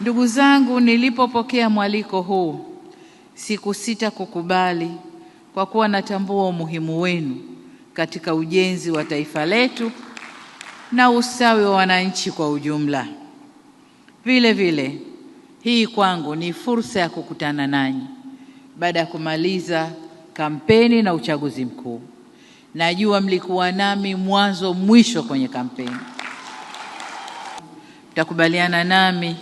Ndugu zangu, nilipopokea mwaliko huu sikusita kukubali, kwa kuwa natambua umuhimu wenu katika ujenzi wa taifa letu na ustawi wa wananchi kwa ujumla. Vile vile, hii kwangu ni fursa ya kukutana nanyi baada ya kumaliza kampeni na uchaguzi mkuu. Najua mlikuwa nami mwanzo mwisho kwenye kampeni. Mtakubaliana nami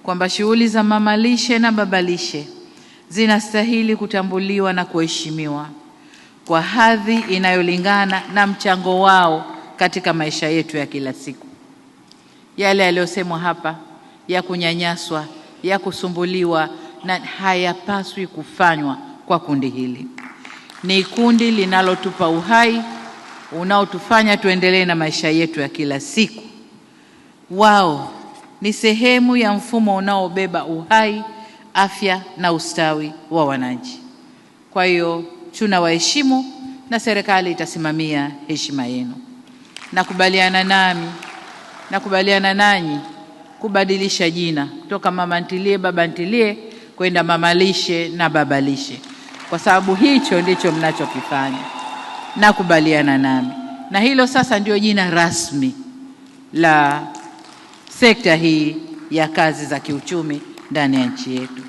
kwamba shughuli za mamalishe na babalishe zinastahili kutambuliwa na kuheshimiwa kwa hadhi inayolingana na mchango wao katika maisha yetu ya kila siku. Yale yaliyosemwa hapa ya kunyanyaswa, ya kusumbuliwa, na hayapaswi kufanywa kwa kundi hili. Ni kundi linalotupa uhai unaotufanya tuendelee na maisha yetu ya kila siku. Wao ni sehemu ya mfumo unaobeba uhai, afya na ustawi wa wananchi. Kwa hiyo tunawaheshimu na serikali itasimamia heshima yenu. Nakubaliana nanyi kubadilisha jina kutoka mama ntilie baba ntilie kwenda mamalishe na babalishe, kwa sababu hicho ndicho mnachokifanya. Nakubaliana nami, na hilo sasa ndio jina rasmi la sekta hii ya kazi za kiuchumi ndani ya nchi yetu.